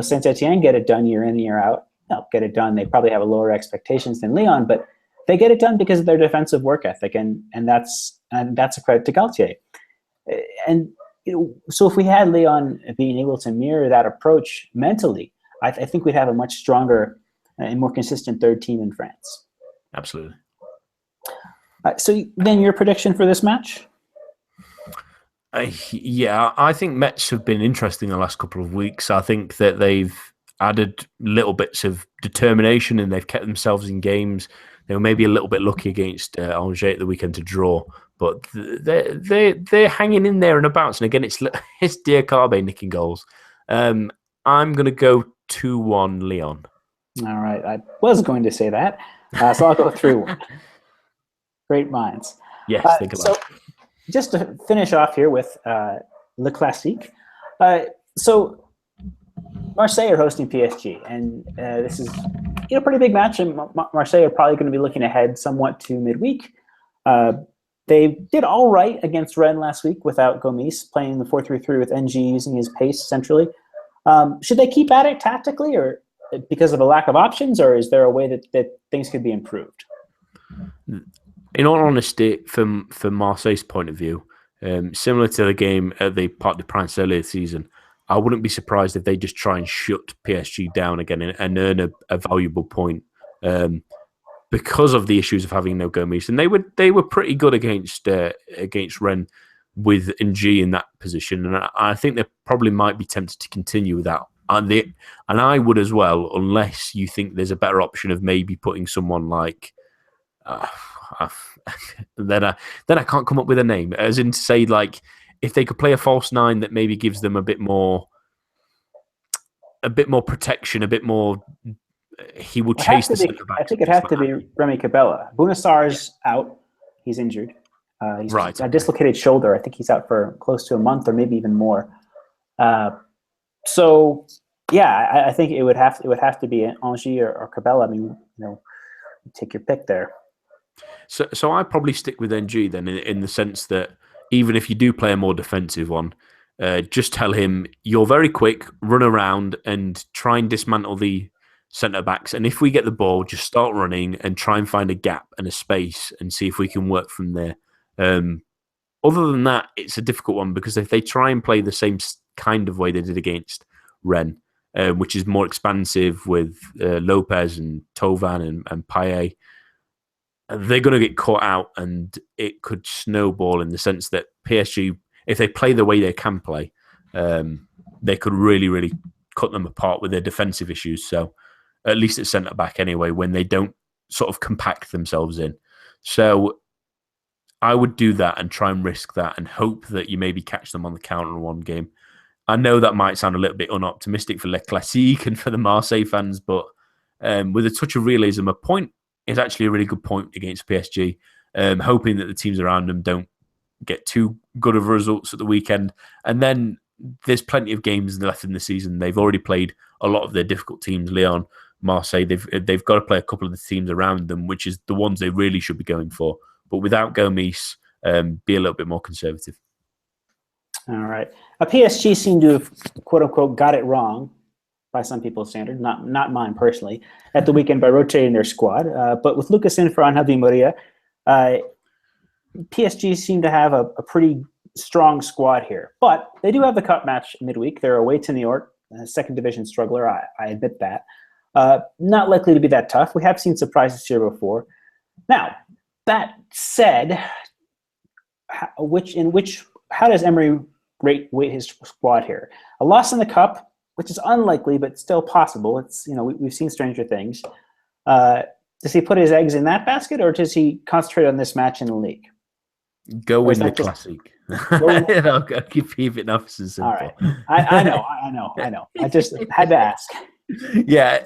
Saint Etienne get it done year in, year out. They'll get it done. They probably have a lower expectations than Lyon, but they get it done because of their defensive work ethic, and that's a credit to Galtier. And so if we had Lyon being able to mirror that approach mentally, I think we'd have a much stronger and more consistent third team in France. Absolutely. So then your prediction for this match? I think Metz have been interesting the last couple of weeks. I think that they've added little bits of determination and they've kept themselves in games. They were maybe a little bit lucky against Angers at the weekend to draw, but they're hanging in there and about. And again, it's Diakhaby nicking goals. I'm going to go 2-1 Lyon. All right. I was going to say that, so I'll go 3-1. Great minds. Yes, think about it. Just to finish off here with Le Classique. So Marseille are hosting PSG, and this is a pretty big match, and Marseille are probably going to be looking ahead somewhat to midweek. They did all right against Rennes last week without Gomis, playing the 4-3-3 with NG using his pace centrally. Should they keep at it tactically, or because of a lack of options, or is there a way that things could be improved? In all honesty, from Marseille's point of view, similar to the game at the Parc des Princes earlier this season, I wouldn't be surprised if they just try and shut PSG down again and earn a valuable point because of the issues of having no Gomis. And they were pretty good against Rennes with NG in that position, and I think they probably might be tempted to continue with that. And I would as well, unless you think there's a better option of maybe putting someone like. Then I can't come up with a name. As in to say, like, if they could play a false nine that maybe gives them a bit more protection, a bit more. He will chase the centre back. I think it has to be Remy Cabella. Bounassar's out; he's injured. He's right. A dislocated shoulder. I think he's out for close to a month or maybe even more. So yeah, I think it would have to be Angers or Cabella. I mean, take your pick there. So I probably stick with NG then in the sense that even if you do play a more defensive one, just tell him you're very quick, run around and try and dismantle the centre-backs. And if we get the ball, just start running and try and find a gap and a space and see if we can work from there. Other than that, it's a difficult one because if they try and play the same kind of way they did against Rennes, which is more expansive with Lopez and Thauvin and Payet, they're going to get caught out and it could snowball in the sense that PSG, if they play the way they can play, they could really, really cut them apart with their defensive issues. So at least at centre-back anyway, when they don't sort of compact themselves in. So I would do that and try and risk that and hope that you maybe catch them on the counter in one game. I know that might sound a little bit unoptimistic for Le Classique and for the Marseille fans, but with a touch of realism, a point is actually a really good point against PSG, hoping that the teams around them don't get too good of results at the weekend. And then there's plenty of games left in the season. They've already played a lot of their difficult teams, Lyon, Marseille. They've got to play a couple of the teams around them, which is the ones they really should be going for. But without Gomis, be a little bit more conservative. All right. PSG seemed to have, quote unquote, got it wrong by some people's standards, not mine personally, at the weekend by rotating their squad. But with Lucas in for Angel Di Maria, PSG seem to have a pretty strong squad here. But they do have the cup match midweek. They're away to New York, a second division struggler. I admit that. Not likely to be that tough. We have seen surprises here before. Now, that said, how does Emery weight his squad here? A loss in the cup, which is unlikely but still possible. It's we've seen stranger things. Does he put his eggs in that basket, or does he concentrate on this match in the league? Go with the Classique. I'll keep it nice and simple. All right. I know. I just had to ask. Yeah,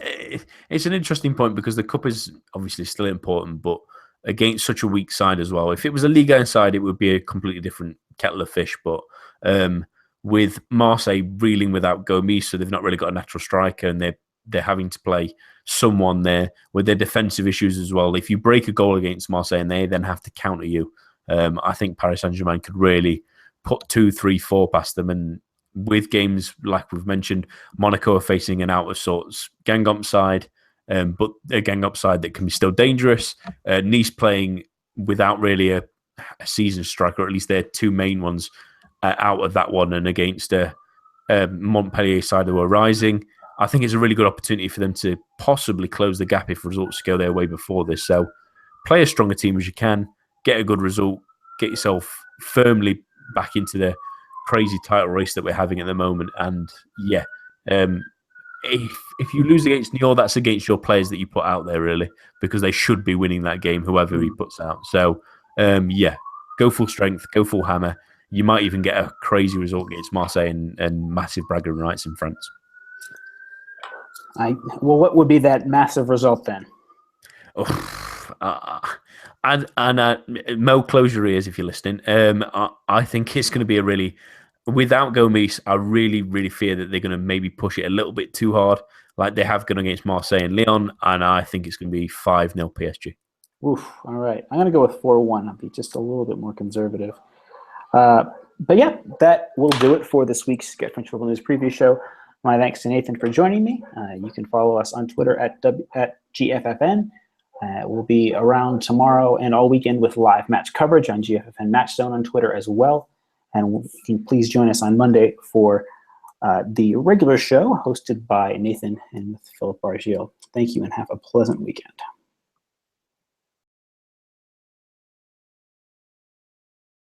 it's an interesting point because the cup is obviously still important, but against such a weak side as well. If it was a Ligue side, it would be a completely different kettle of fish. But with Marseille reeling without Gomis, so they've not really got a natural striker, and they're having to play someone there with their defensive issues as well. If you break a goal against Marseille and they then have to counter you, I think Paris Saint-Germain could really put 2, 3, 4 past them. And with games like we've mentioned, Monaco are facing an out of sorts gang up side, but a gang up side that can be still dangerous. Nice playing without really a season striker, or at least their two main ones out of that one, and against a Montpellier side who are rising. I think it's a really good opportunity for them to possibly close the gap if results go their way before this. So play as strong a team as you can, get a good result, get yourself firmly back into the crazy title race that we're having at the moment. And yeah, if you lose against Niort, that's against your players that you put out there, really, because they should be winning that game, whoever he puts out. So yeah, go full strength, go full hammer. You might even get a crazy result against Marseille and massive bragging rights in France. Well, what would be that massive result then? Mo, close your ears if you're listening. I think it's going to be a really, without Gomes, I really, really fear that they're going to maybe push it a little bit too hard, like they have done against Marseille and Lyon, and I think it's going to be 5-0 PSG. Oof, all right. I'm going to go with 4-1. I'll be just a little bit more conservative. But yeah, that will do it for this week's Get French Football News preview show. My thanks to Nathan for joining me. You can follow us on Twitter at GFFN. We'll be around tomorrow and all weekend with live match coverage on GFFN Matchstone on Twitter as well. And you can please join us on Monday for the regular show hosted by Nathan and with Philip Bargiel. Thank you and have a pleasant weekend.